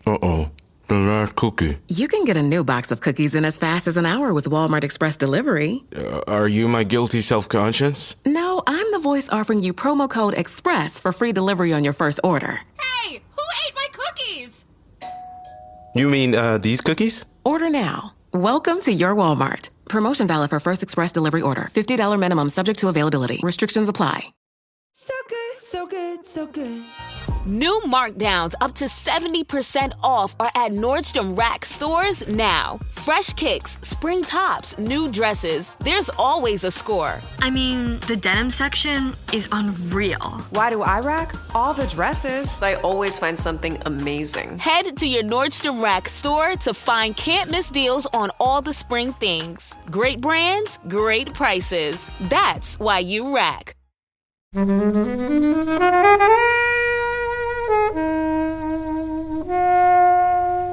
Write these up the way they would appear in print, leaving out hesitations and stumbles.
Uh-oh. The last cookie. You can get a new box of cookies in as fast as an hour with Walmart Express Delivery. Are you my guilty self-conscience? No, I'm the voice offering you promo code EXPRESS for free delivery on your first order. Hey, who ate my cookies? You mean, these cookies? Order now. Welcome to your Walmart. Promotion valid for first express delivery order. $50 minimum subject to availability. Restrictions apply. So good, so good, so good. New markdowns up to 70% off are at Nordstrom Rack stores now. Fresh kicks, spring tops, new dresses. There's always a score. I mean, the denim section is unreal. Why do I rack? All the dresses. I always find something amazing. Head to your Nordstrom Rack store to find can't-miss deals on all the spring things. Great brands, great prices. That's why you rack.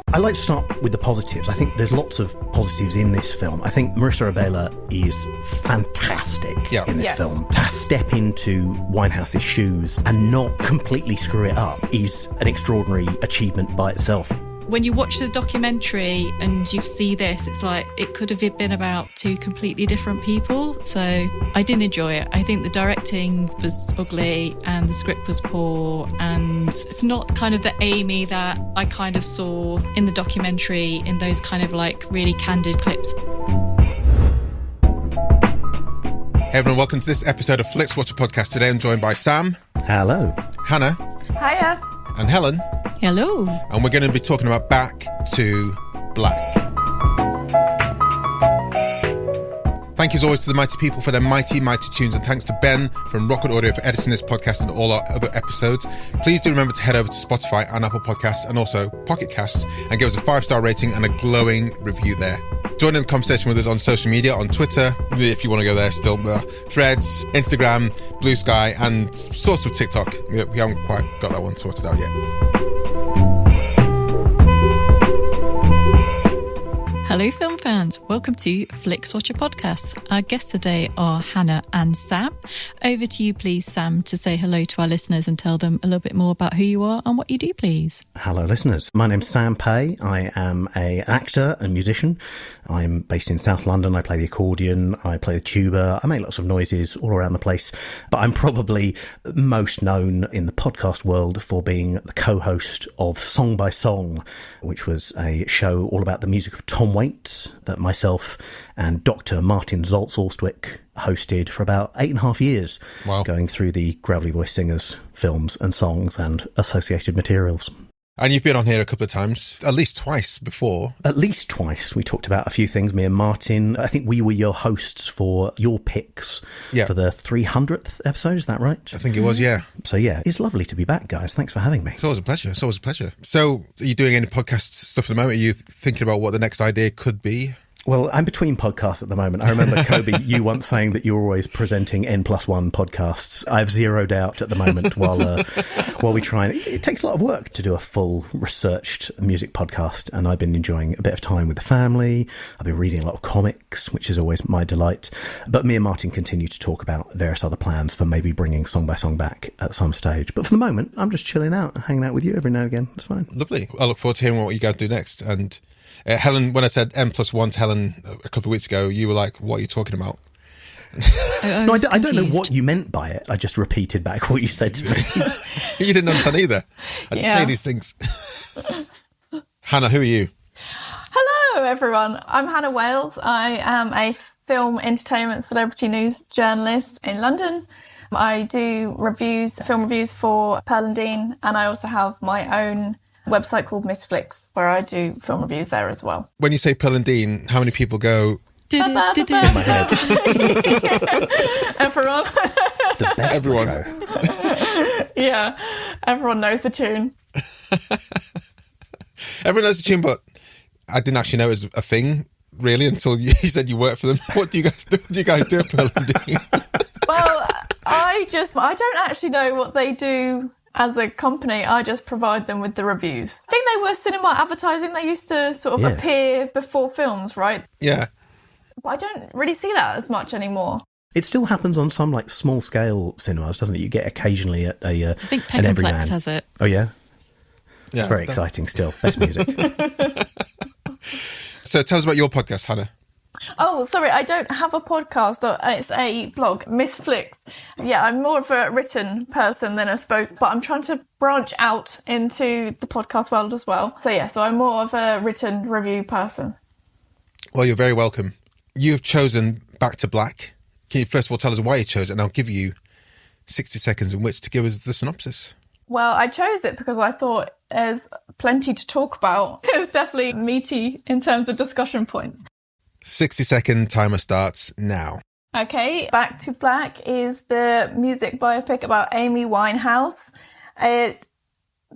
I like to start with the positives. I think there's lots of positives in this film. I think Marisa Abela is fantastic in this film. To step into Winehouse's shoes and not completely screw it up is an extraordinary achievement by itself. When you watch the documentary and you see this, it's like it could have been about two completely different people. So I did enjoy it. I think the directing was ugly and the script was poor, and it's not kind of the Amy that I kind of saw in the documentary in those kind of like really candid clips. Hey everyone, welcome to this episode of Flixwatcher podcast. Today I'm joined by Sam. Hello. Hannah. Hiya. And Helen. Hello. And we're going to be talking about Back to Black. Thank you as always to the mighty people for their mighty, mighty tunes, and thanks to Ben from Rocket Audio for editing this podcast and all our other episodes. Please do remember to head over to Spotify and Apple Podcasts and also Pocket Casts and give us a 5-star rating and a glowing review there. Join in the conversation with us on social media, on Twitter, if you want to go there still, Threads, Instagram, Blue Sky, and sorts of TikTok. We haven't quite got that one sorted out yet. Hello film fans, welcome to Flixwatcher Podcast. Our guests today are Hannah and Sam. Over to you please, Sam, to say hello to our listeners and tell them a little bit more about who you are and what you do, please. Hello listeners, my name's Sam Pay. I am an actor and musician. I'm based in South London. I play the accordion, I play the tuba, I make lots of noises all around the place, but I'm probably most known in the podcast world for being the co-host of Song by Song, which was a show all about the music of Tom Waits that myself and Dr. Martin Zoltz-Alstwick hosted for about 8.5 years. Wow. Going through the Gravelly Voice Singers films and songs and associated materials. And you've been on here a couple of times, at least twice before. At least twice. We talked about a few things, me and Martin. I think we were your hosts for your picks for the 300th episode, is that right? I think it was, yeah. So yeah, it's lovely to be back, guys. Thanks for having me. It's always a pleasure. So, are you doing any podcast stuff at the moment? Are you thinking about what the next idea could be? Well, I'm between podcasts at the moment. I remember, Kobe, you once saying that you're always presenting N+1 podcasts. I've zeroed out at the moment while we try. And it takes a lot of work to do a full researched music podcast, and I've been enjoying a bit of time with the family. I've been reading a lot of comics, which is always my delight. But me and Martin continue to talk about various other plans for maybe bringing Song by Song back at some stage. But for the moment, I'm just chilling out, hanging out with you every now and again. It's fine. Lovely. I look forward to hearing what you guys do next. And Helen, when I said N+1 to Helen a couple of weeks ago, you were like, what are you talking about? No, I don't know what you meant by it. I just repeated back what you said to me. You didn't understand either. I just say these things. Hannah, who are you? Hello, everyone. I'm Hannah Wales. I am a film, entertainment, celebrity news journalist in London. I do film reviews for Pearl and Dean, and I also have my own website called Miss Flix, where I do film reviews there as well. When you say Pearl and Dean, how many people go in my head? Everyone. The best Everyone. Show. Yeah, everyone knows the tune. Everyone knows the tune, but I didn't actually know it was a thing, really, until you said you work for them. What do you guys do? What do you guys do at Pearl and Dean? Well, I don't actually know what they do as a company. I just provide them with the reviews. I think they were cinema advertising. They used to sort of appear before films, right? Yeah. But I don't really see that as much anymore. It still happens on some like small scale cinemas, doesn't it? You get occasionally at I think Peckham Plex has it. Oh yeah. Yeah, Very exciting still. Best music. So tell us about your podcast, Hannah. Oh, sorry, I don't have a podcast. It's a blog, Miss Flix. Yeah, I'm more of a written person than a but I'm trying to branch out into the podcast world as well. So yeah, so I'm more of a written review person. Well, you're very welcome. You've chosen Back to Black. Can you first of all tell us why you chose it? And I'll give you 60 seconds in which to give us the synopsis. Well, I chose it because I thought there's plenty to talk about. It was definitely meaty in terms of discussion points. 60-second timer starts now. Okay, Back to Black is the music biopic about Amy Winehouse. It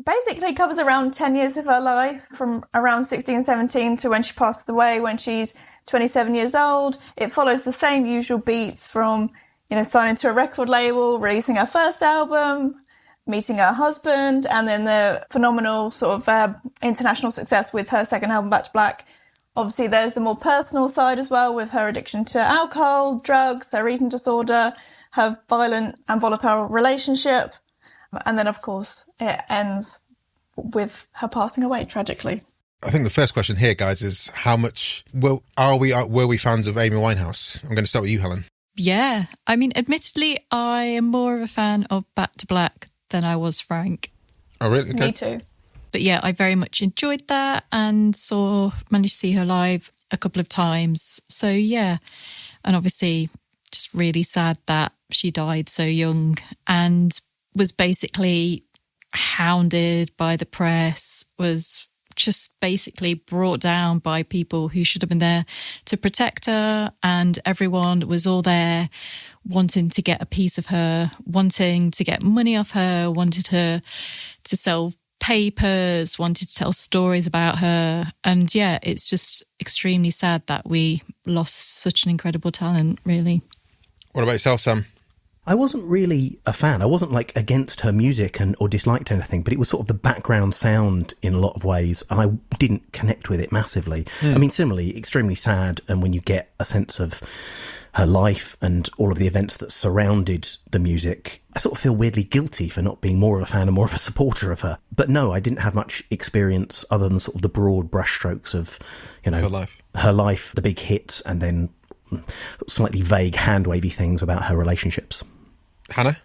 basically covers around 10 years of her life, from around 16, 17 to when she passed away, when she's 27 years old. It follows the same usual beats from, signing to a record label, releasing her first album, meeting her husband, and then the phenomenal sort of international success with her second album, Back to Black. Obviously, there's the more personal side as well, with her addiction to alcohol, drugs, her eating disorder, her violent and volatile relationship. And then, of course, it ends with her passing away, tragically. I think the first question here, guys, is how much were we fans of Amy Winehouse? I'm going to start with you, Helen. Yeah. I mean, admittedly, I am more of a fan of Back to Black than I was Frank. Oh, really? Okay. Me too. But yeah, I very much enjoyed that and managed to see her live a couple of times. So yeah, and obviously just really sad that she died so young and was basically hounded by the press, was just basically brought down by people who should have been there to protect her, and everyone was all there wanting to get a piece of her, wanting to get money off her, wanted her to sell papers, wanted to tell stories about her. And yeah, it's just extremely sad that we lost such an incredible talent, really. What about yourself, Sam? I wasn't really a fan. I wasn't against her music or disliked anything, but it was sort of the background sound in a lot of ways, and I didn't connect with it massively. I mean, similarly, extremely sad, and when you get a sense of her life and all of the events that surrounded the music, I sort of feel weirdly guilty for not being more of a fan and more of a supporter of her. But no, I didn't have much experience other than sort of the broad brushstrokes of, her life, the big hits, and then slightly vague hand-wavy things about her relationships. Hannah?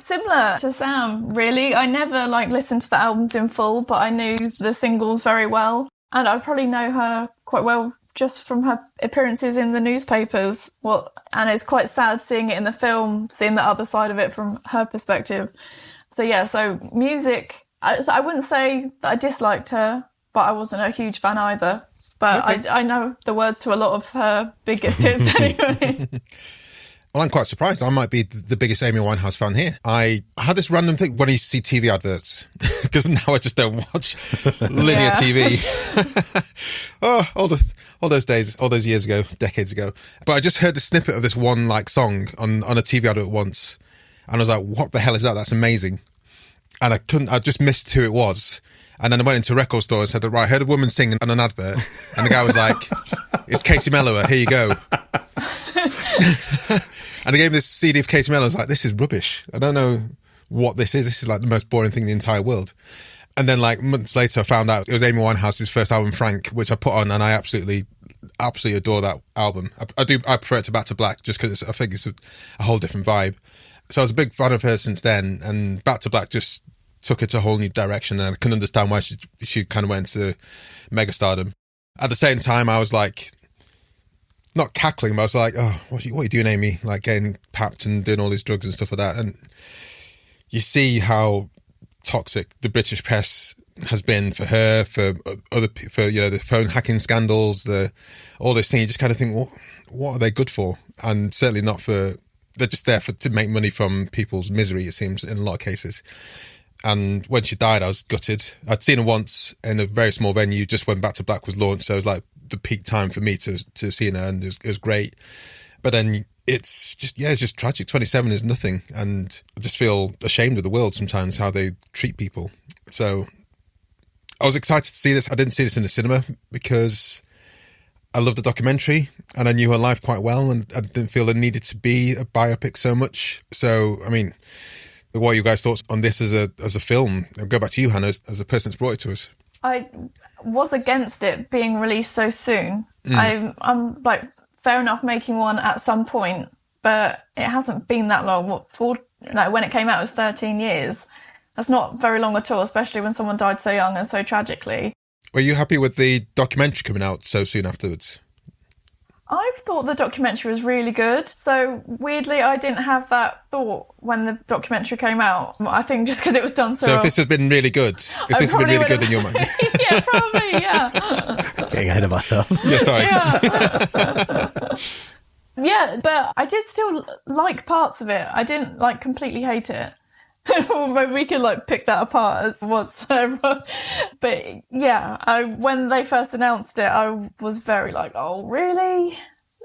Similar to Sam, really. I never listened to the albums in full, but I knew the singles very well. And I probably know her quite well just from her appearances in the newspapers. And it's quite sad seeing it in the film, seeing the other side of it from her perspective. So yeah, so music, I wouldn't say that I disliked her, but I wasn't a huge fan either. But okay. I know the words to a lot of her biggest hits anyway. Well, I'm quite surprised. I might be the biggest Amy Winehouse fan here. I had this random thing when I used to see TV adverts, because now I just don't watch linear TV. All those days, all those years ago, decades ago. But I just heard the snippet of this one song on a TV advert once, and I was like, what the hell is that? That's amazing. And I just missed who it was. And then I went into a record store and said, right, I heard a woman sing on an advert, and the guy was like, it's Katie Melua, here you go. And I gave him this CD of Katie Melua. I was like, this is rubbish. I don't know what this is. This is the most boring thing in the entire world. And then months later, I found out it was Amy Winehouse's first album, Frank, which I put on, and I absolutely adore that album. I prefer it to Back to Black just because I think it's a whole different vibe. So I was a big fan of her since then, and Back to Black just took it to a whole new direction, and I can understand why she kind of went into megastardom. At the same time, I was not cackling, but I was like, oh, what are you doing, Amy? Getting papped and doing all these drugs and stuff like that. And you see how toxic the British press has been for her, for other, for the phone hacking scandals, all this thing. You just kind of think, what are they good for? And certainly not for. They're just there to make money from people's misery. It seems in a lot of cases. And when she died, I was gutted. I'd seen her once in a very small venue just when Back to Black was launched, so it was the peak time for me to see her, and it was great. But then it's just tragic. 27 is nothing, and I just feel ashamed of the world sometimes, how they treat people. So I was excited to see this. I didn't see this in the cinema because I loved the documentary and I knew her life quite well, and I didn't feel it needed to be a biopic so much. So, I mean, What are you guys' thoughts on this as a film? I'll go back to you, Hannah, as a person that's brought it to us. I was against it being released so soon. I'm like, fair enough making one at some point, but it hasn't been that long. When it came out, it was 13 years. That's not very long at all, especially when someone died so young and so tragically. Were you happy with the documentary coming out so soon afterwards? I thought the documentary was really good. So weirdly, I didn't have that thought when the documentary came out. I think just because it was done so So well. if this had been really good, in your mind. Yeah, probably, yeah. Getting ahead of ourselves. Yeah, sorry. Yeah, but I did still like parts of it. I didn't completely hate it. Maybe we could pick that apart as whatsoever. But yeah, when they first announced it, I was very oh really?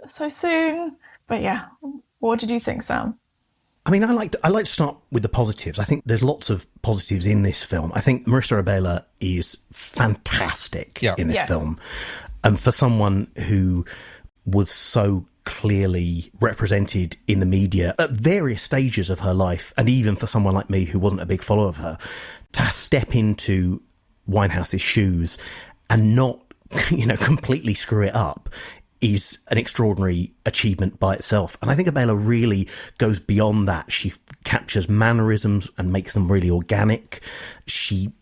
So soon? But yeah, what did you think, Sam? I mean, I like to start with the positives. I think there's lots of positives in this film. I think Marisa Abela is fantastic in this film. And for someone who was so clearly represented in the media at various stages of her life, and even for someone like me who wasn't a big follower of her, to step into Winehouse's shoes and not, completely screw it up is an extraordinary achievement by itself. And I think Abela really goes beyond that. She captures mannerisms and makes them really organic. She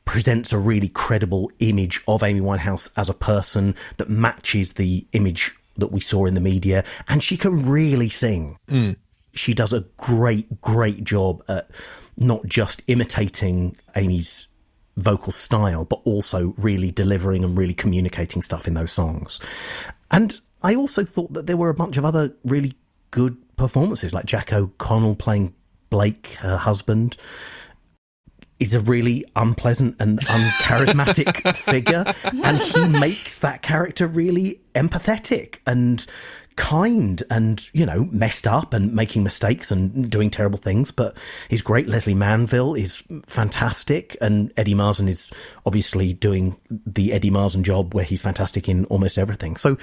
presents a really credible image of Amy Winehouse as a person that matches the image that we saw in the media, and she can really sing. She does a great job at not just imitating Amy's vocal style, but also really delivering and really communicating stuff in those songs. And I also thought that there were a bunch of other really good performances, like Jack O'Connell playing Blake, her husband. Is a really unpleasant and uncharismatic figure, and he makes that character really empathetic and kind and, messed up and making mistakes and doing terrible things, but he's great. Lesley Manville is fantastic, and Eddie Marsan is obviously doing the Eddie Marsan job where he's fantastic in almost everything. So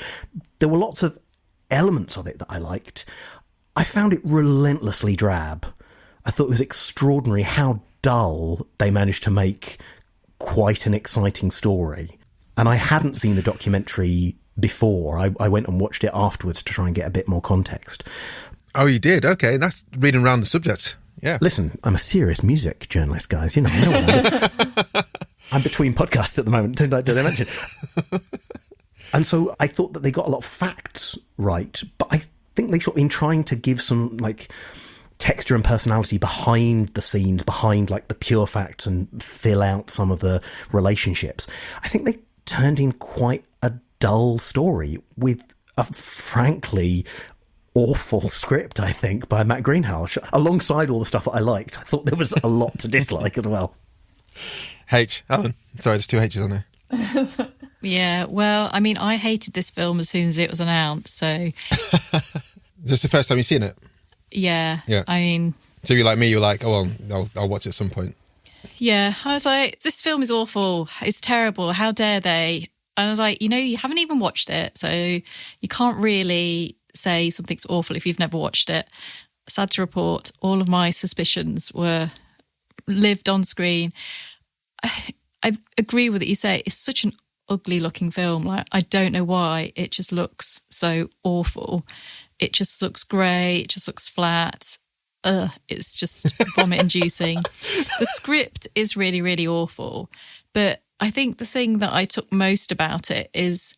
there were lots of elements of it that I liked. I found it relentlessly drab. I thought it was extraordinary how dull they managed to make quite an exciting story. And I hadn't seen the documentary before. I went and watched it afterwards to try and get a bit more context. Oh, you did? Okay, that's reading around the subject. Yeah. Listen, I'm a serious music journalist, guys. I know what I mean. I'm between podcasts at the moment, did I mention? And so I thought that they got a lot of facts right, but I think they in trying to give some texture and personality behind the scenes, behind the pure facts, and fill out some of the relationships, I think they turned in quite a dull story with a frankly awful script, I think, by Matt Greenhalgh. Alongside all the stuff that I liked, I thought there was a lot to dislike as well. H. Alan. Sorry, there's two H's on there. Yeah, well, I mean, I hated this film as soon as it was announced, so... Is this the first time you've seen it? Yeah. I mean... So you're like me, you're like, oh, well, I'll watch it at some point. Yeah, I was like, this film is awful. It's terrible. How dare they? And I was like, you haven't even watched it, so you can't really say something's awful if you've never watched it. Sad to report, all of my suspicions were lived on screen. I agree with what you say. It's such an ugly looking film. I don't know why. It just looks so awful. It just looks grey. It just looks flat. It's just vomit inducing. The script is really, really awful. But I think the thing that I took most about it is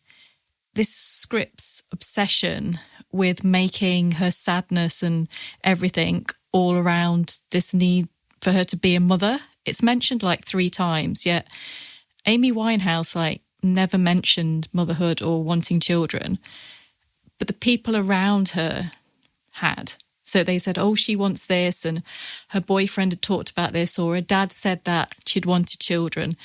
this script's obsession with making her sadness and everything all around this need for her to be a mother. It's mentioned 3 times, yet Amy Winehouse never mentioned motherhood or wanting children. But the people around her had. So they said, oh, she wants this, and her boyfriend had talked about this, or her dad said that she'd wanted children.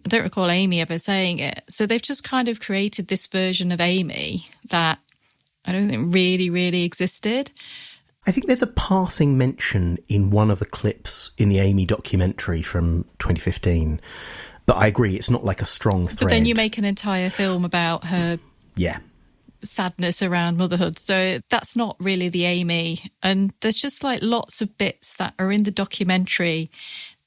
I don't recall Amy ever saying it. So they've just kind of created this version of Amy that I don't think really, really existed. I think there's a passing mention in one of the clips in the Amy documentary from 2015. But I agree, it's not a strong thread. But then you make an entire film about her... Yeah. sadness around motherhood. So that's not really the Amy. And there's just like lots of bits that are in the documentary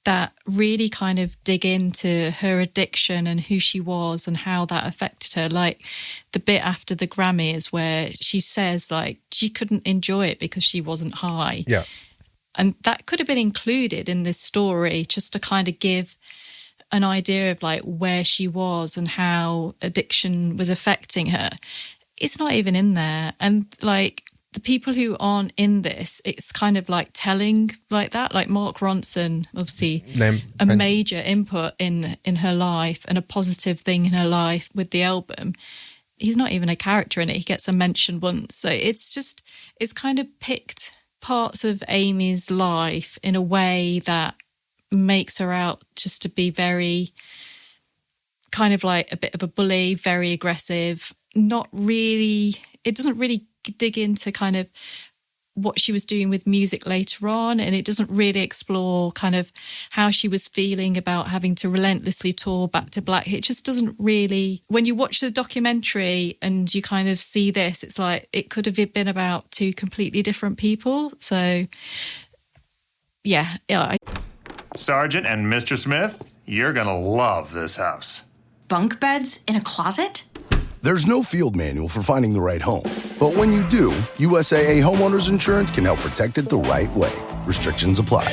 that really kind of dig into her addiction and who she was and how that affected her. Like the bit after the Grammys where she says like she couldn't enjoy it because she wasn't high. Yeah. And that could have been included in this story just to kind of give an idea of like where she was and how addiction was affecting her. It's not even in there. And like the people who aren't in this, it's kind of like telling like that. Like Mark Ronson, obviously a major input in her life and a positive thing in her life with the album. He's not even a character in it. He gets a mention once. So it's kind of picked parts of Amy's life in a way that makes her out just to be very kind of like a bit of a bully, very aggressive, not really, it doesn't really dig into kind of what she was doing with music later on, and it doesn't really explore kind of how she was feeling about having to relentlessly tour Back to Black. It just doesn't really, when you watch the documentary and you kind of see this, it's like it could have been about two completely different people. So yeah. Sergeant and Mr. Smith, you're gonna love this house. Bunk beds in a closet? There's no field manual for finding the right home. But when you do, USAA Homeowners Insurance can help protect it the right way. Restrictions apply.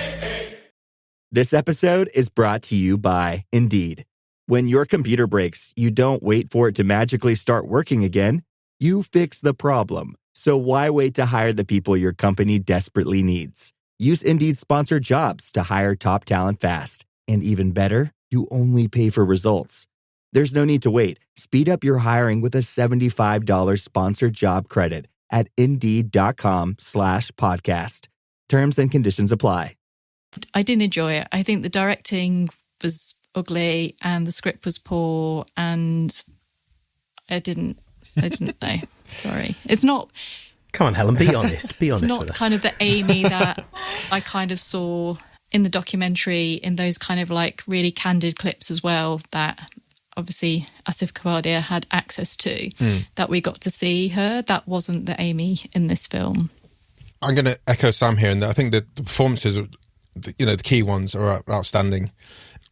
This episode is brought to you by Indeed. When your computer breaks, you don't wait for it to magically start working again. You fix the problem. So why wait to hire the people your company desperately needs? Use Indeed's sponsored jobs to hire top talent fast. And even better, you only pay for results. There's no need to wait. Speed up your hiring with a $75 sponsored job credit at Indeed.com/podcast. Terms and conditions apply. I didn't enjoy it. I think the directing was ugly and the script was poor, and I didn't know. Sorry. It's not... Come on, Helen, be honest. Be honest with us. It's not kind of the Amy that I kind of saw in the documentary, in those kind of like really candid clips as well that obviously Asif Kapadia had access to, that we got to see her. That wasn't the Amy in this film. I'm going to echo Sam here, and I think that the performances, the key ones are outstanding.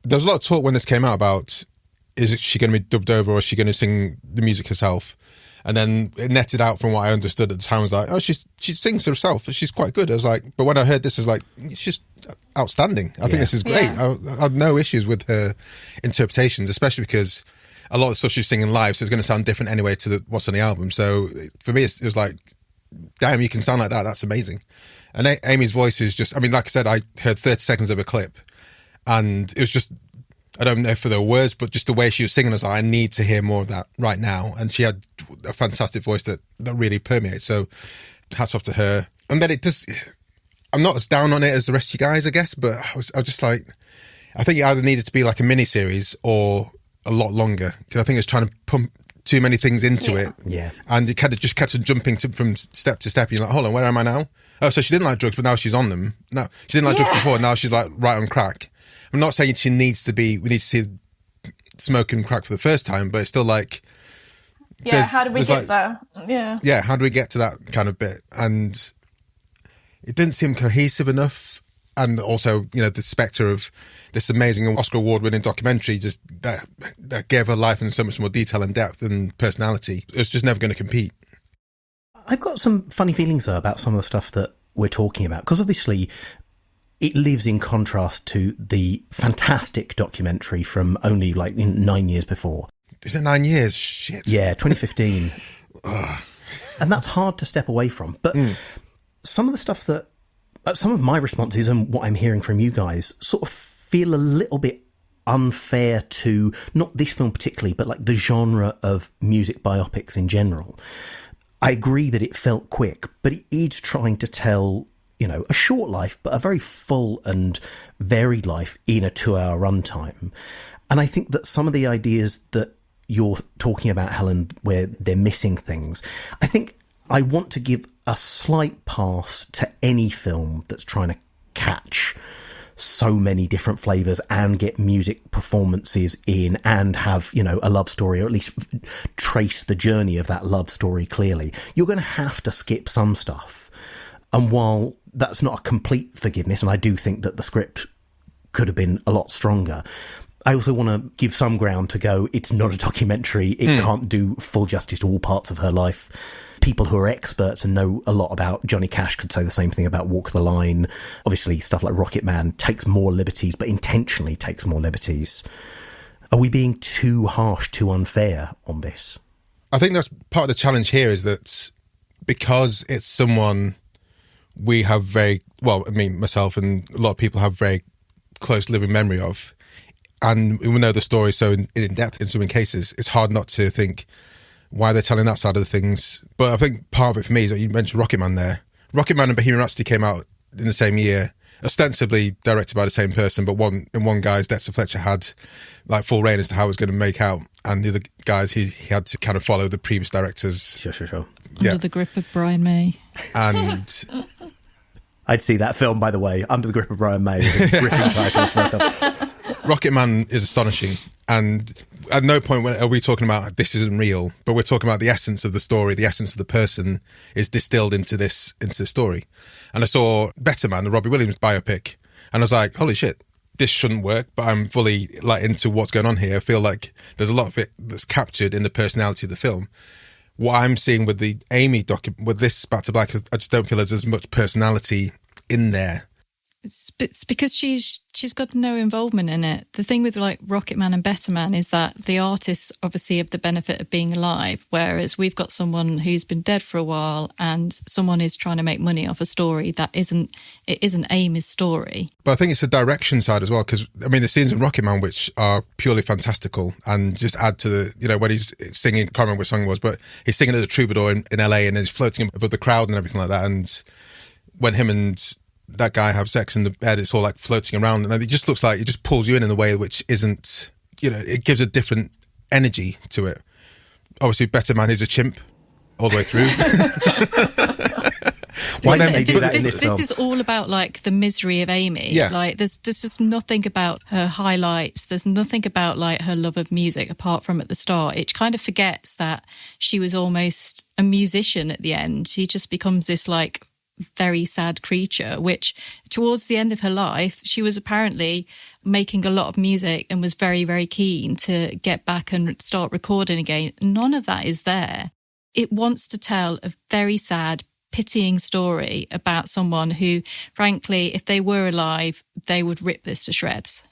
There was a lot of talk when this came out about, is she going to be dubbed over or is she going to sing the music herself? And then it netted out from what I understood at the time. I was like, oh, she sings herself, but she's quite good. I was like, but when I heard this, I was like, she's outstanding. I think this is great. I have no issues with her interpretations, especially because a lot of stuff she's singing live, so it's going to sound different anyway to what's on the album. So for me, it was like, damn, you can sound like that. That's amazing. And Amy's voice is just, I mean, like I said, I heard 30 seconds of a clip and it was just, I don't know for the words, but just the way she was singing, I was like, I need to hear more of that right now. And she had a fantastic voice that really permeates. So hats off to her. And then it just, I'm not as down on it as the rest of you guys, I guess, but I was just like, I think it either needed to be like a mini series or a lot longer, because I think it's trying to pump too many things into it. Yeah. And it kind of just kept jumping from step to step. You're like, hold on, where am I now? Oh, so she didn't like drugs, but now she's on them. No, she didn't like drugs before, now she's like right on crack. I'm not saying we need to see smoke and crack for the first time, but it's still like... Yeah, how do we get there? Yeah, how do we get to that kind of bit? And it didn't seem cohesive enough. And also, the spectre of this amazing Oscar award-winning documentary just that gave her life in so much more detail and depth and personality. It was just never going to compete. I've got some funny feelings, though, about some of the stuff that we're talking about, because obviously it lives in contrast to the fantastic documentary from only 9 years before. Is it 9 years? Shit. Yeah, 2015. And that's hard to step away from. But some of the stuff that, some of my responses and what I'm hearing from you guys sort of feel a little bit unfair to, not this film particularly, but like the genre of music biopics in general. I agree that it felt quick, but it is trying to tell, a short life, but a very full and varied life in a 2-hour runtime. And I think that some of the ideas that you're talking about, Helen, where they're missing things, I think I want to give a slight pass to any film that's trying to catch so many different flavours and get music performances in and have, you know, a love story, or at least trace the journey of that love story clearly, you're going to have to skip some stuff. And while that's not a complete forgiveness, and I do think that the script could have been a lot stronger, I also want to give some ground to go, it's not a documentary. It can't do full justice to all parts of her life. People who are experts and know a lot about Johnny Cash could say the same thing about Walk the Line. Obviously, stuff like Rocket Man takes more liberties, but intentionally takes more liberties. Are we being too harsh, too unfair on this? I think that's part of the challenge here, is that because it's someone we have myself and a lot of people have very close living memory of, and we know the story so in depth in some cases, it's hard not to think why they're telling that side of the things. But I think part of it for me is that you mentioned Rocket Man there. Rocket Man and Bohemian Rhapsody came out in the same year, ostensibly directed by the same person, but one guy's, Dexter Fletcher, had like full reign as to how it was going to make out, and the other guys, he had to kind of follow the previous directors. Sure. Under the grip of Brian May. And I'd see that film, by the way, Under the Grip of Brian May, is a gripping title for a film. Rocket Man is astonishing, and at no point are we talking about this isn't real, but we're talking about the essence of the story, the essence of the person is distilled into this story. And I saw Better Man, the Robbie Williams biopic, and I was like, holy shit, this shouldn't work, but I'm fully like into what's going on here. I feel like there's a lot of it that's captured in the personality of the film. What I'm seeing with the Amy with this Back to Black, I just don't feel there's as much personality in there. It's because she's got no involvement in it. The thing with like Rocket Man and Better Man is that the artists obviously have the benefit of being alive, whereas we've got someone who's been dead for a while and someone is trying to make money off a story that isn't Amy's story. But I think it's the direction side as well, because I mean the scenes in Rocket Man which are purely fantastical and just add to the, you know, when he's singing, I can't remember which song it was, but he's singing as a troubadour in LA and he's floating above the crowd and everything like that, and when him and that guy have sex in the bed, it's all like floating around, and it just looks like it just pulls you in a way which isn't, you know, it gives a different energy to it. Obviously Better Man is a chimp all the way through. Why don't they do that in this film? This is all about like the misery of Amy. Yeah. Like there's just nothing about her highlights. There's nothing about like her love of music apart from at the start. It kind of forgets that she was almost a musician at the end. She just becomes this like very sad creature, which towards the end of her life, she was apparently making a lot of music and was very, very keen to get back and start recording again. None of that is there. It wants to tell a very sad, pitying story about someone who, frankly, if they were alive, they would rip this to shreds.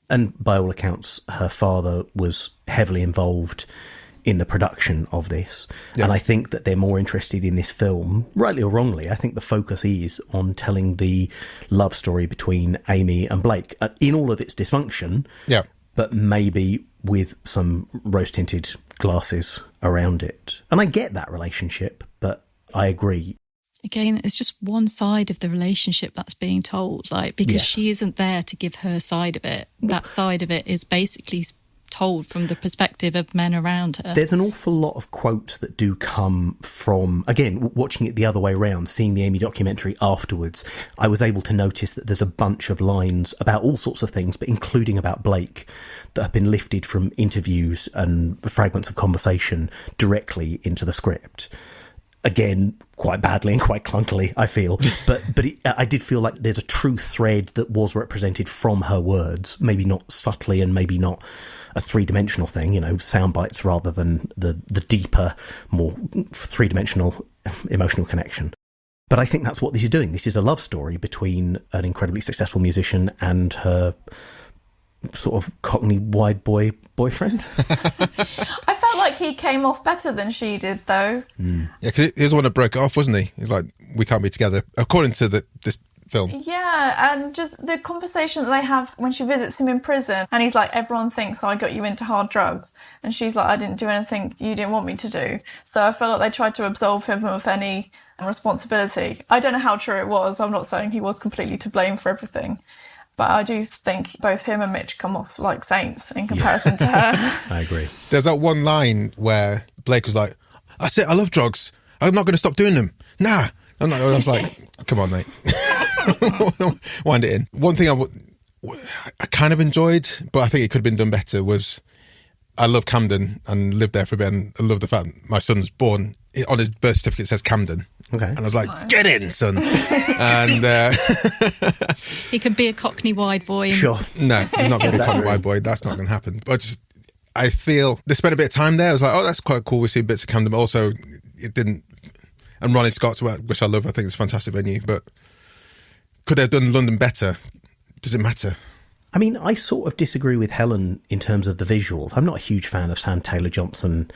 And by all accounts, her father was heavily involved in the production of this. Yeah. And I think that they're more interested in this film, rightly or wrongly. I think the focus is on telling the love story between Amy and Blake in all of its dysfunction, but maybe with some rose-tinted glasses around it. And I get that relationship, but I agree. Again, it's just one side of the relationship that's being told, like, because she isn't there to give her side of it. That side of it is basically told from the perspective of men around her. There's an awful lot of quotes that do come from, again, watching it the other way around, seeing the Amy documentary afterwards, I was able to notice that there's a bunch of lines about all sorts of things, but including about Blake, that have been lifted from interviews and fragments of conversation directly into the script. Again, quite badly and quite clunkily, I feel. But I did feel like there's a true thread that was represented from her words, maybe not subtly and maybe not a three-dimensional thing, you know, sound bites rather than the deeper, more three-dimensional emotional connection. But I think that's what this is doing. This is a love story between an incredibly successful musician and her sort of Cockney wide boyfriend. I felt like he came off better than she did, though. Yeah, because he was the one that broke it off, wasn't he? He's like, we can't be together, according to this film. Yeah, and just the conversation that they have when she visits him in prison, and he's like, everyone thinks I got you into hard drugs, and she's like, I didn't do anything you didn't want me to do. So I felt like they tried to absolve him of any responsibility. I don't know how true it was. I'm not saying he was completely to blame for everything. But I do think both him and Mitch come off like saints in comparison to her. I agree. There's that one line where Blake was like, I love drugs. I'm not going to stop doing them. Nah. I was like, come on, mate. Wind it in. One thing I kind of enjoyed, but I think it could have been done better, was I love Camden and lived there for a bit, and I love the fact my son's born, on his birth certificate it says Camden. Okay. And I was like, get in, son. And he could be a Cockney wide boy. Sure. No, he's not going to be a Cockney wide boy. That's not going to happen. But I feel they spent a bit of time there. I was like, oh, that's quite cool. We see bits of Camden, but also it didn't. And Ronnie Scott's, which I love, I think it's a fantastic venue, but could they have done London better? Does it matter? I mean, I sort of disagree with Helen in terms of the visuals. I'm not a huge fan of Sam Taylor-Johnson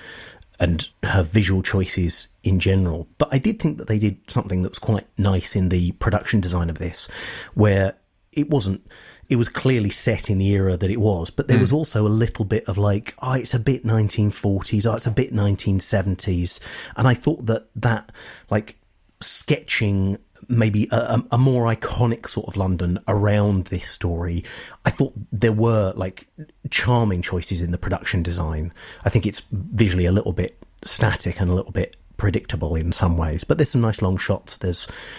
and her visual choices in general, but I did think that they did something that was quite nice in the production design of this, where it was clearly set in the era that it was, but there was also a little bit of like, oh, it's a bit 1940s, oh, it's a bit 1970s. And I thought that like sketching maybe a more iconic sort of London around this story, I thought there were like charming choices in the production design. I think it's visually a little bit static and a little bit predictable in some ways, but there's some nice long shots.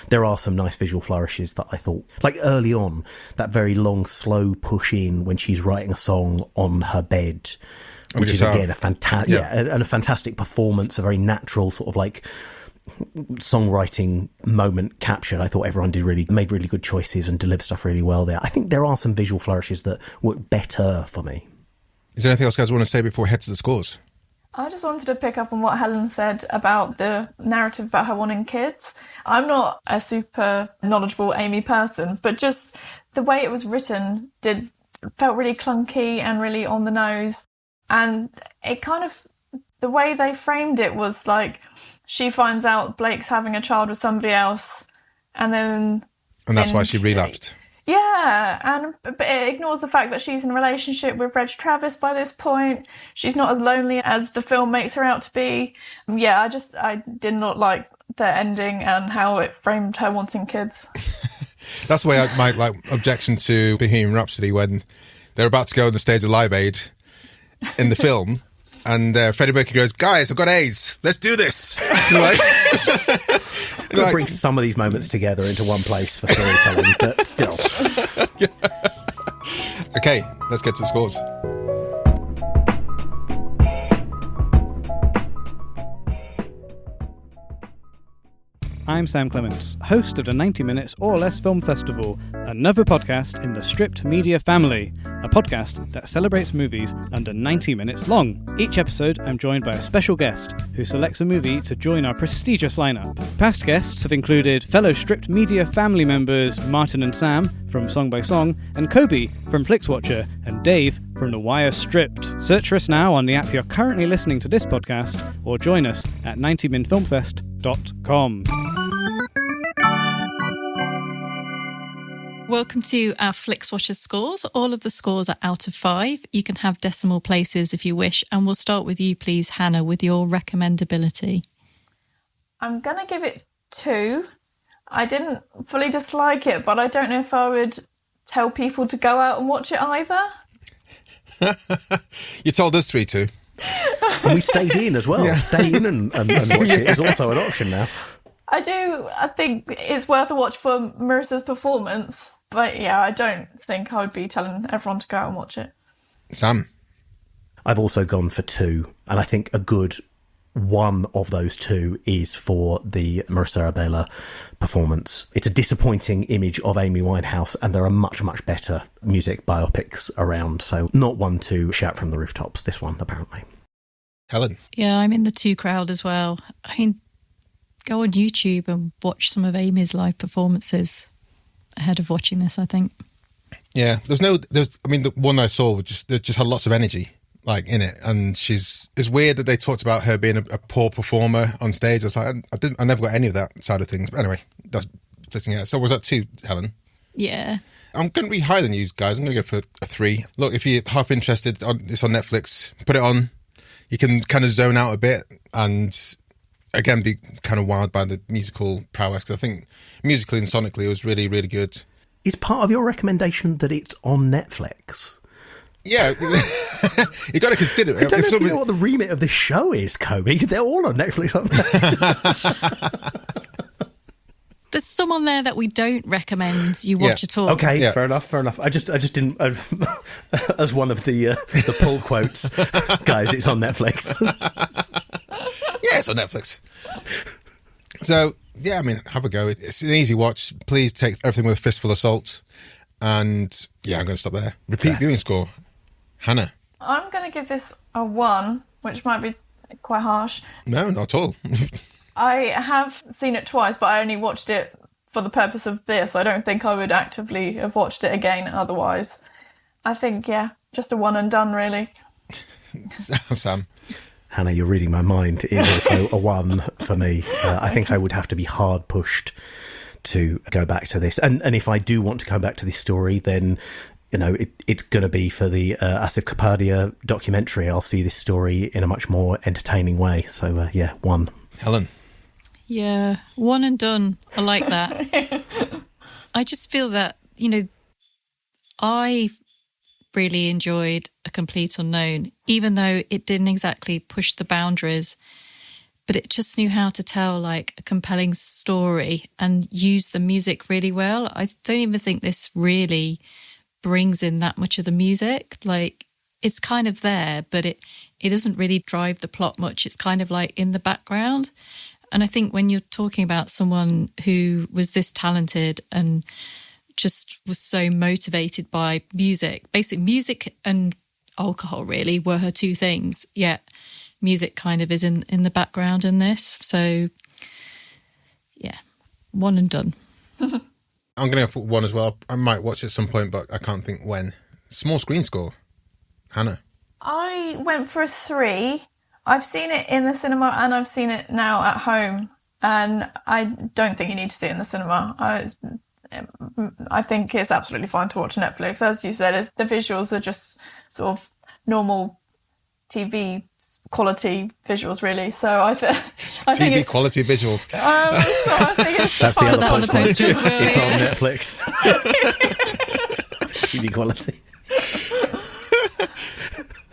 There are some nice visual flourishes that I thought, like early on, that very long slow push in when she's writing a song on her bed, which is again a fantastic, and a fantastic performance, a very natural sort of like songwriting moment captured. I thought everyone made really good choices and delivered stuff really well there. I think there are some visual flourishes that work better for me. Is there anything else guys want to say before we head to the scores? I just wanted to pick up on what Helen said about the narrative about her wanting kids. I'm not a super knowledgeable Amy person, but just the way it was written felt really clunky and really on the nose. And it kind of, the way they framed it was like, she finds out Blake's having a child with somebody else, and that's why she relapsed. Yeah, but it ignores the fact that she's in a relationship with Reg Travis by this point. She's not as lonely as the film makes her out to be. Yeah, I did not like the ending and how it framed her wanting kids. That's the way my objection to Bohemian Rhapsody, when they're about to go on the stage of Live Aid in the film. And Freddie Mercury goes, guys, I've got AIDS. Let's do this. Right? Could bring some of these moments together into one place for storytelling, but still. Okay, let's get to the scores. I'm Sam Clements, host of the 90 Minutes or Less Film Festival, another podcast in the Stripped Media family, a podcast that celebrates movies under 90 minutes long. Each episode, I'm joined by a special guest who selects a movie to join our prestigious lineup. Past guests have included fellow Stripped Media family members Martin and Sam from Song by Song, and Kobe from Flixwatcher, and Dave from The Wire Stripped. Search for us now on the app you're currently listening to this podcast, or join us at 90minfilmfest.com. Welcome to our Flixwatcher scores. All of the scores are out of 5. You can have decimal places if you wish. And we'll start with you, please, Hannah, with your recommendability. I'm going to give it 2. I didn't fully dislike it, but I don't know if I would tell people to go out and watch it either. You told us 3 too. And we stayed in as well. Yeah. Stay in and watch it is also an option now. I think it's worth a watch for Marisa's performance. But yeah, I don't think I would be telling everyone to go out and watch it. Sam? I've also gone for 2. And I think a good one of those 2 is for the Marisa Abela performance. It's a disappointing image of Amy Winehouse, and there are much, much better music biopics around. So not one to shout from the rooftops, this one, apparently. Helen? Yeah, I'm in the 2 crowd as well. I mean, go on YouTube and watch some of Amy's live performances ahead of watching this, I think. Yeah, the one I saw just had lots of energy, like, in it, and it's weird that they talked about her being a poor performer on stage. I was like, I never got any of that side of things. But anyway, that's listening out. So was that 2, Helen? Yeah. I'm going to be higher than you guys. I'm going to go for a 3. Look, if you're half interested, it's on Netflix. Put it on. You can kind of zone out a bit and, again, be kind of wowed by the musical prowess. Because I think musically and sonically it was really, really good. Is part of your recommendation that it's on Netflix? Yeah, you got to consider it. I don't know if you know what the remit of this show is, Kobe. They're all on Netflix, aren't they? There's some on there that we don't recommend you watch at all. Okay, fair enough. I just didn't. As one of the pull quotes, guys, it's on Netflix. Yeah, it's on Netflix. So yeah, I mean, have a go. It's an easy watch. Please take everything with a fistful of salt. And yeah, I'm going to stop there. Repeat viewing score, Hannah. I'm going to give this a 1, which might be quite harsh. No, not at all. I have seen it twice, but I only watched it for the purpose of this. I don't think I would actively have watched it again otherwise. I think, just a one and done, really. Sam. Hannah, you're reading my mind. It is also a 1 for me. I think I would have to be hard pushed to go back to this. And if I do want to come back to this story, then, it's going to be for the Asif Kapadia documentary. I'll see this story in a much more entertaining way. So, 1. Helen. Yeah, 1 and done. I like that. I just feel that, I really enjoyed A Complete Unknown, even though it didn't exactly push the boundaries, but it just knew how to tell like a compelling story and use the music really well. I don't even think this really brings in that much of the music. Like, it's kind of there, but it doesn't really drive the plot much. It's kind of like in the background. And I think when you're talking about someone who was this talented and just was so motivated by music, basically music and alcohol really were her two things, yet music kind of is in the background in this. So, yeah, 1 and done. I'm going to put 1 as well. I might watch it at some point, but I can't think when. Small screen score, Hannah. I went for a 3. I've seen it in the cinema and I've seen it now at home. And I don't think you need to see it in the cinema. I think it's absolutely fine to watch Netflix. As you said, the visuals are just sort of normal TV quality visuals, really. So I think TV quality visuals. So I think it's That's the other on the poster as well. It's on Netflix. TV quality.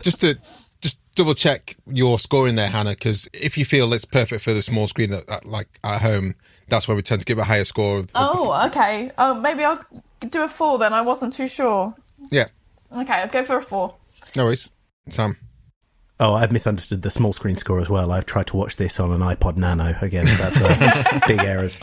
Just double check your scoring there, Hannah, because if you feel it's perfect for the small screen like at home, that's where we tend to give a higher score. Okay. Oh, maybe I'll do a 4 then. I wasn't too sure. Yeah. Okay, I'll go for a 4. No worries. Sam. Oh, I've misunderstood the small screen score as well. I've tried to watch this on an iPod Nano again. That's big errors.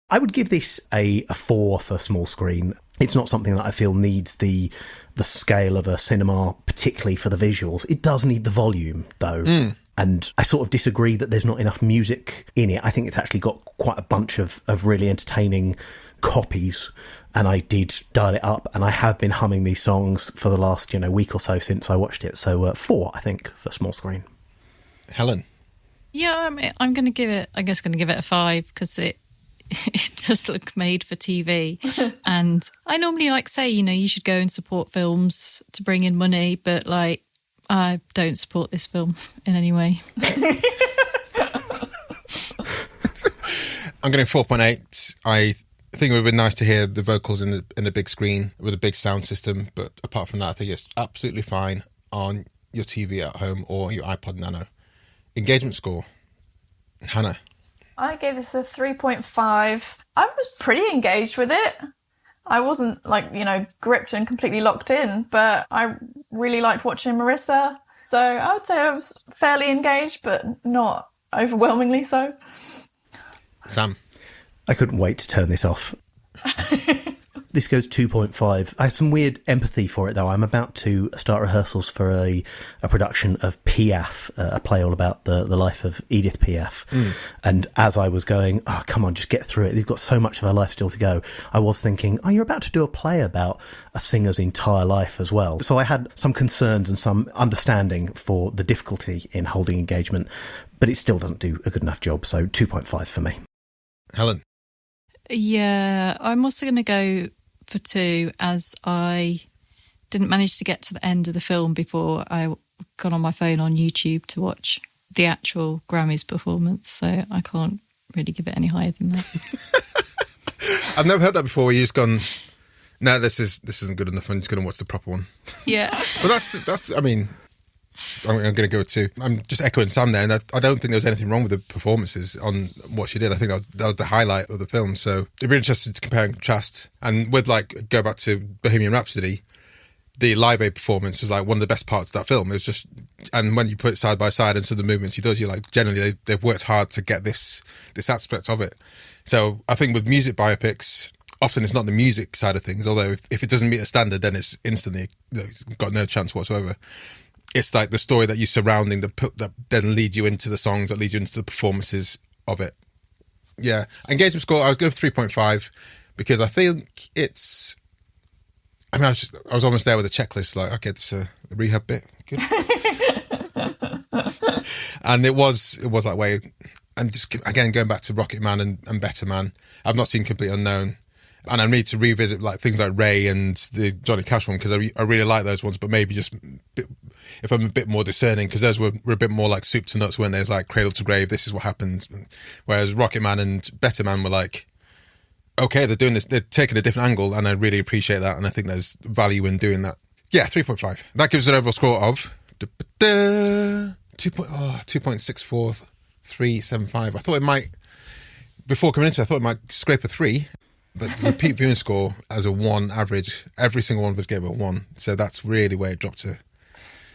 I would give this a 4 for small screen. It's not something that I feel needs the scale of a cinema, particularly for the visuals. It does need the volume, though. And I sort of disagree that there's not enough music in it. I think it's actually got quite a bunch of really entertaining copies. And I did dial it up, and I have been humming these songs for the last, week or so since I watched it. So 4, I think, for small screen. Helen. Yeah, I'm going to give it a 5 because it does look made for TV. And I normally say, you should go and support films to bring in money, but I don't support this film in any way. I'm going 4.8. I think it would be nice to hear the vocals in the big screen with a big sound system, but apart from that, I think it's absolutely fine on your TV at home or your iPod Nano. Engagement score, Hannah. I gave this a 3.5. I was pretty engaged with it. I wasn't gripped and completely locked in, but I really liked watching Marisa. So I would say I was fairly engaged, but not overwhelmingly so. Sam. I couldn't wait to turn this off. This goes 2.5. I have some weird empathy for it, though. I'm about to start rehearsals for a production of Piaf, a play all about the life of Edith Piaf. And as I was going, oh, come on, just get through it. You've got so much of her life still to go. I was thinking, oh, you're about to do a play about a singer's entire life as well. So I had some concerns and some understanding for the difficulty in holding engagement, but it still doesn't do a good enough job. So 2.5 for me. Helen. Yeah, I'm also going to go for 2, as I didn't manage to get to the end of the film before I got on my phone on YouTube to watch the actual Grammys performance, so I can't really give it any higher than that. I've never heard that before where you've just gone, no, this isn't good enough, I'm just going to watch the proper one. Yeah. But that's I'm going to go with 2. I'm just echoing Sam there, and I don't think there was anything wrong with the performances on what she did. I think that was the highlight of the film. So it'd be interesting to compare and contrast. And with go back to Bohemian Rhapsody, the Live Aid performance was like one of the best parts of that film. It was just, and when you put it side by side and some of the movements he does, you're like, generally they've worked hard to get this aspect of it. So I think with music biopics, often it's not the music side of things, although if it doesn't meet a standard, then it's instantly got no chance whatsoever. It's like the story that you're surrounding that then leads you into the songs, that leads you into the performances of it. Yeah. Engagement score, I was going for 3.5 because I think it's... I mean, I was almost there with a checklist, like, okay, it's a rehab bit. Good. And it was that way. And just, again, going back to Rocket Man and Better Man, I've not seen Complete Unknown. And I need to revisit like things like Ray and the Johnny Cash one, because I really like those ones, but maybe just if I'm a bit more discerning, because those were a bit more like soup to nuts, when there's like cradle to grave, this is what happened. Whereas Rocket Man and Better Man were like, okay, they're doing this, they're taking a different angle, and I really appreciate that, and I think there's value in doing that. Yeah, 3.5. That gives an overall score of 2.64375. I thought it might, before coming into it, I thought it might scrape a 3. But the repeat viewing score as a 1 average, every single one of us gave it a 1. So that's really where it dropped to.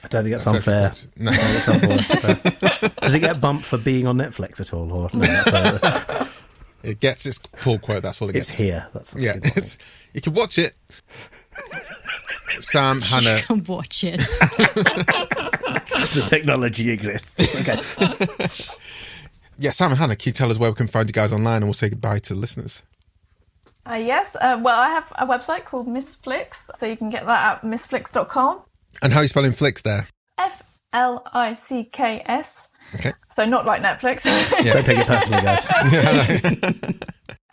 I don't think that's unfair. No. That's unfair. Does it get bumped for being on Netflix at all? Or no, it gets its pull quote, that's all it gets. It's here. That's yeah, you can watch it. Sam, Hannah. You can watch it. The technology exists. Okay. Yeah, Sam and Hannah, can you tell us where we can find you guys online, and we'll say goodbye to the listeners? Yes. Well, I have a website called Miss Flix, so you can get that at missflix.com. And how are you spelling Flix there? Flicks. Okay. So not like Netflix. Yeah. Don't take it personally, guys.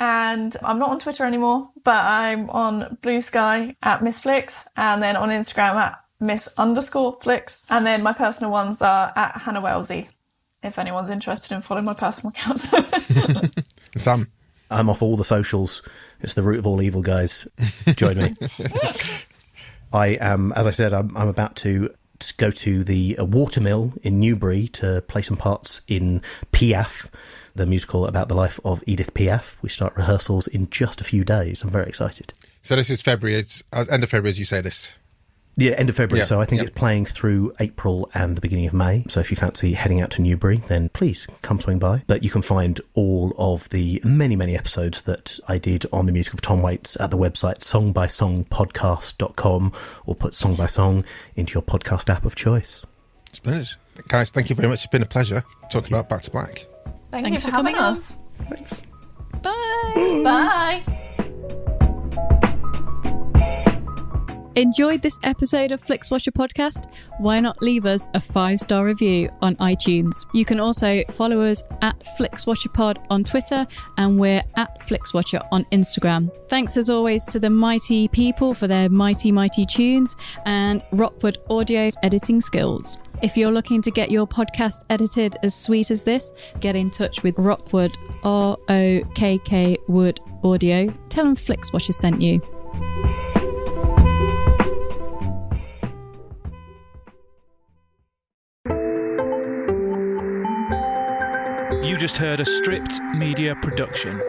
And I'm not on Twitter anymore, but I'm on Blue Sky at Miss Flix, and then on Instagram at Miss_Flix. And then my personal ones are at Hannah Wellesley, if anyone's interested in following my personal accounts. Sam? I'm off all the socials. It's the root of all evil, guys. Join me. I am, as I said, I'm about to go to the Watermill in Newbury to play some parts in Piaf, the musical about the life of Edith Piaf. We start rehearsals in just a few days. I'm very excited. So this is February. It's end of February, as you say this. Yeah, end of February. Yeah, so I think it's playing through April and the beginning of May. So if you fancy heading out to Newbury, then please come swing by. But you can find all of the many, many episodes that I did on the music of Tom Waits at the website songbysongpodcast.com, or put Song by Song into your podcast app of choice. Splendid. Guys, thank you very much. It's been a pleasure talking about Back to Black. Thanks for having us. Thanks. Bye. Bye. Enjoyed this episode of Flixwatcher podcast? Why not leave us a 5-star review on iTunes? You can also follow us at FlixWatcherPod on Twitter, and we're at FlixWatcher on Instagram. Thanks as always to the mighty people for their mighty, mighty tunes, and Rockwood Audio's editing skills. If you're looking to get your podcast edited as sweet as this, get in touch with Rockwood, ROKK Wood Audio. Tell them Flixwatcher sent you. You just heard a Stripped Media production.